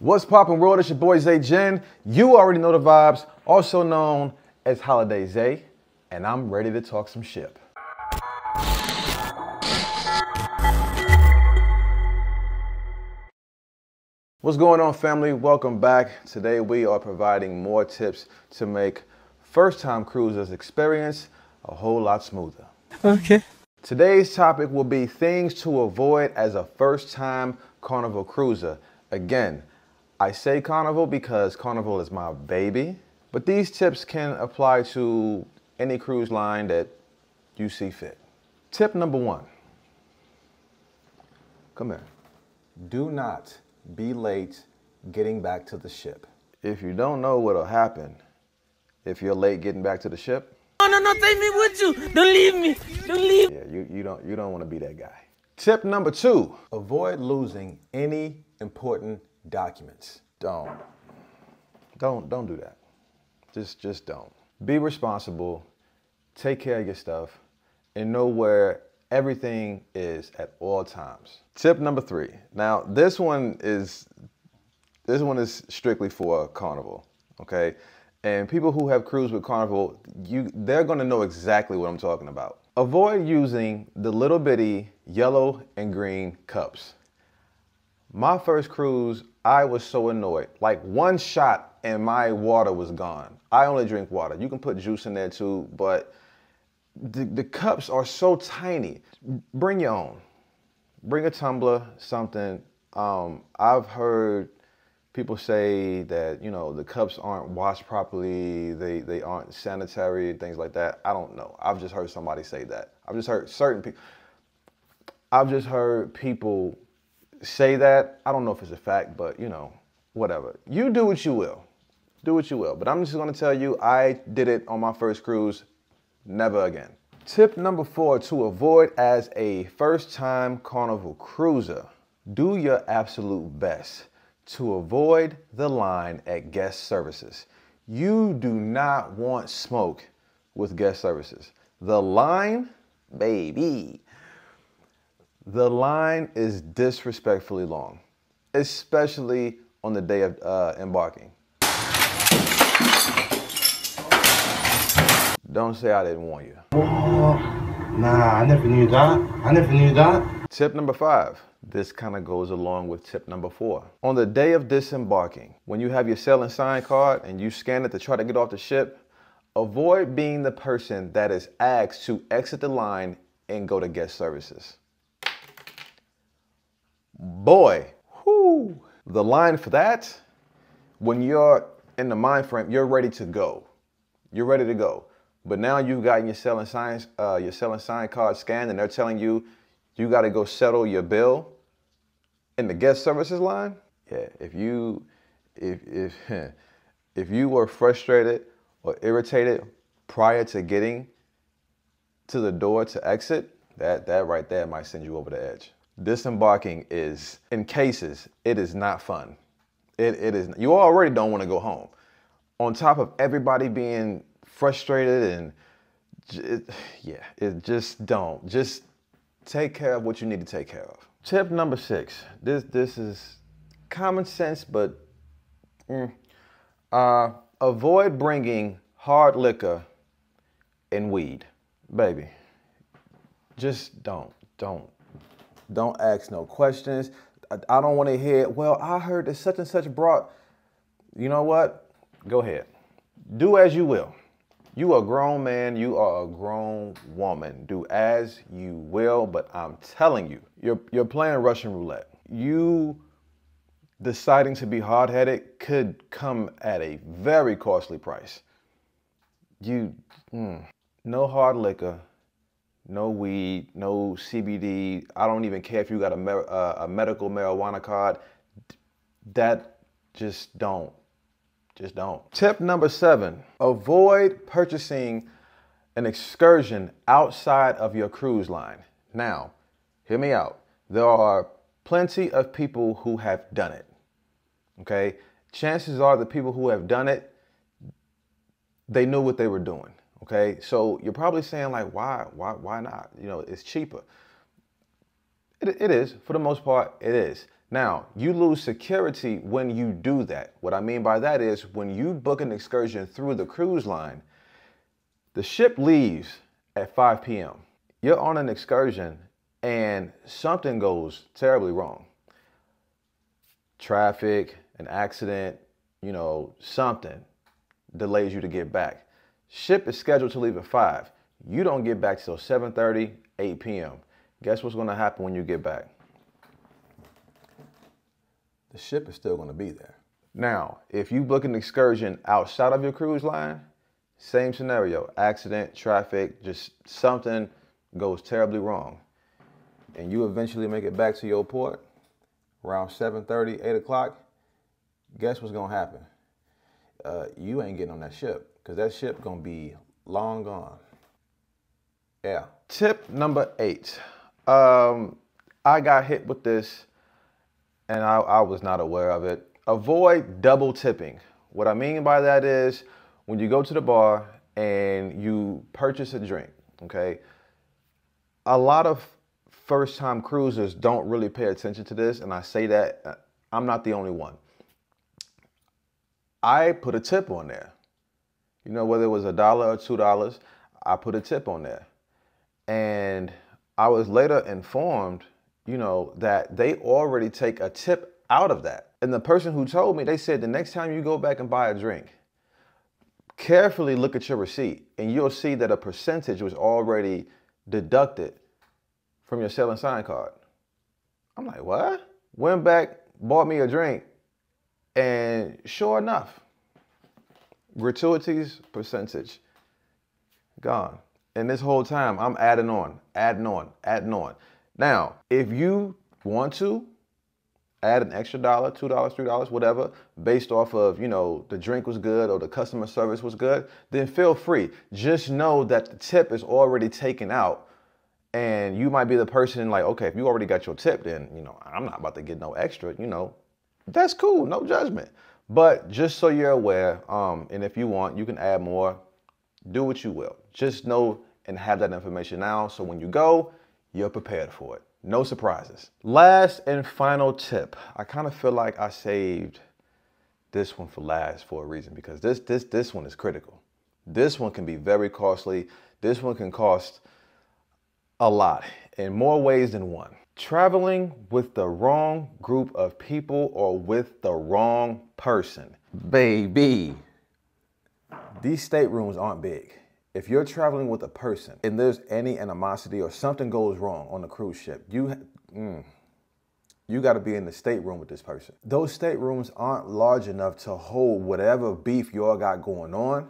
What's poppin' world? It's your boy Zay Jen. You already know the vibes, also known as Holiday Zay, and I'm ready to talk some ship. What's going on, family? Welcome back. Today we are providing more tips to make first-time cruisers' experience a whole lot smoother. Okay. Today's topic will be things to avoid as a first-time Carnival cruiser. Again, I say Carnival because Carnival is my baby, but these tips can apply to any cruise line that you see fit. Tip number one, come here. Do not be late getting back to the ship. If you don't know what'll happen if you're late getting back to the ship, No, take me with you. Don't leave me. Don't leave. yeah, you don't want to be that guy. Tip number two, avoid losing any important documents. Don't do that. Just don't. Be responsible, take care of your stuff, and know where everything is at all times. Tip number three. Now, this one is strictly for Carnival, okay? And people who have cruised with Carnival, they're gonna know exactly what I'm talking about. Avoid using the little bitty yellow and green cups. My first cruise, I was so annoyed. Like one shot and my water was gone. I only drink water. You can put juice in there too, but the cups are so tiny. Bring your own. Bring a tumbler, something. I've heard people say that, you know, the cups aren't washed properly, they aren't sanitary, things like that. I don't know. I've just heard somebody say that. I've just heard people say that. I don't know if it's a fact, but you know, whatever. You do what you will. Do what you will. But I'm just gonna tell you, I did it on my first cruise. Never again. Tip number four to avoid as a first-time Carnival cruiser. Do your absolute best to avoid the line at guest services. You do not want smoke with guest services. The line, baby, the line is disrespectfully long, especially on the day of embarking. Don't say I didn't warn you. Oh, nah, I never knew that. Tip number five. This kind of goes along with tip number four. On the day of disembarking, when you have your sail and sign card and you scan it to try to get off the ship, avoid being the person that is asked to exit the line and go to guest services. Boy, whoo, the line for that, when you're in the mind frame, you're ready to go. You're ready to go. But now you've gotten your sail and sign card scanned and they're telling you you got to go settle your bill in the guest services line. Yeah, if you were frustrated or irritated prior to getting to the door to exit, that right there might send you over the edge. Disembarking is, in cases, it is not fun. It is. You already don't want to go home. On top of everybody being frustrated and just don't. Just take care of what you need to take care of. Tip number six. This is common sense, but avoid bringing hard liquor and weed, baby. Just don't ask no questions. I don't want to hear, well, I heard that such and such brought. You know what? Go ahead. Do as you will. You are a grown man, you are a grown woman. Do as you will, but I'm telling you, you're playing Russian roulette. You deciding to be hard-headed could come at a very costly price. No hard liquor, no weed, no CBD. I don't even care if you got a medical marijuana card. Just don't. Just don't. Tip number seven, avoid purchasing an excursion outside of your cruise line. Now, hear me out. There are plenty of people who have done it, okay? Chances are the people who have done it, they knew what they were doing, okay? So you're probably saying like, why not? You know, it's cheaper. It is, for the most part, it is. Now, you lose security when you do that. What I mean by that is when you book an excursion through the cruise line, the ship leaves at 5 p.m. You're on an excursion and something goes terribly wrong. Traffic, an accident, something delays you to get back. Ship is scheduled to leave at 5. You don't get back till 7:30, 8 p.m. Guess what's going to happen when you get back? The ship is still going to be there. Now, if you book an excursion outside of your cruise line, same scenario, accident, traffic, just something goes terribly wrong. And you eventually make it back to your port around 7:30, 8 o'clock, guess what's going to happen? You ain't getting on that ship because that ship going to be long gone. Yeah. Tip number 8. I got hit with this and I was not aware of it. Avoid double tipping. What I mean by that is when you go to the bar and you purchase a drink, okay? A lot of first-time cruisers don't really pay attention to this, and I say that I'm not the only one. I put a tip on there. Whether it was $1 or $2, I put a tip on there. And I was later informed, that they already take a tip out of that. And the person who told me, they said the next time you go back and buy a drink, carefully look at your receipt and you'll see that a percentage was already deducted from your selling sign card. I'm like, what? Went back, bought me a drink, and sure enough, gratuities percentage gone. And this whole time, I'm adding on. Now, if you want to add an extra $1, $2, $3, whatever, based off of, the drink was good or the customer service was good, then feel free. Just know that the tip is already taken out. And you might be the person like, okay, if you already got your tip, then, I'm not about to get no extra, that's cool, no judgment. But just so you're aware, and if you want, you can add more, do what you will. Just know and have that information now. So when you go, you're prepared for it. No surprises. Last and final tip. I kind of feel like I saved this one for last for a reason because this one is critical. This one can be very costly. This one can cost a lot in more ways than one. Traveling with the wrong group of people or with the wrong person. Baby, these staterooms aren't big. If you're traveling with a person and there's any animosity or something goes wrong on the cruise ship, you got to be in the stateroom with this person. Those staterooms aren't large enough to hold whatever beef you all got going on.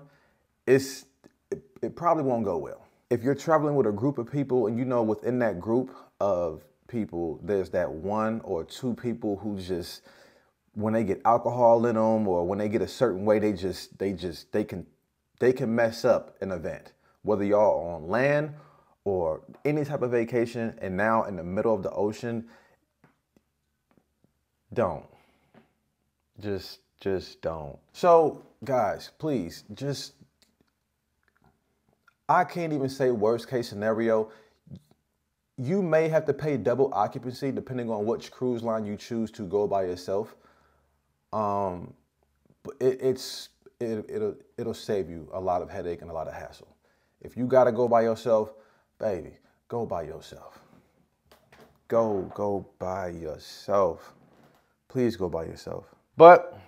It probably won't go well. If you're traveling with a group of people and within that group of people, there's that 1 or 2 people who just, when they get alcohol in them or when they get a certain way, they can mess up an event, whether y'all are on land or any type of vacation and now in the middle of the ocean. Don't. Just don't. So guys, please I can't even say worst case scenario. You may have to pay double occupancy depending on which cruise line you choose to go by yourself. But it'll save you a lot of headache and a lot of hassle. If you gotta go by yourself, baby, go by yourself. Go by yourself. Please go by yourself. But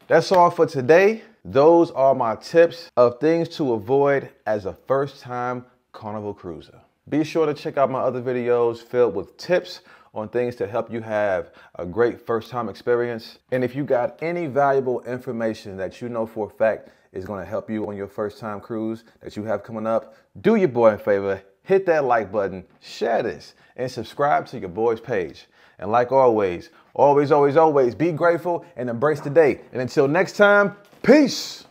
that's all for today. Those are my tips of things to avoid as a first-time Carnival cruiser. Be sure to check out my other videos filled with tips on things to help you have a great first-time experience. And if you got any valuable information that you know for a fact is gonna help you on your first-time cruise that you have coming up, do your boy a favor, hit that like button, share this, and subscribe to your boy's page. And like always, always be grateful and embrace the day. And until next time, peace.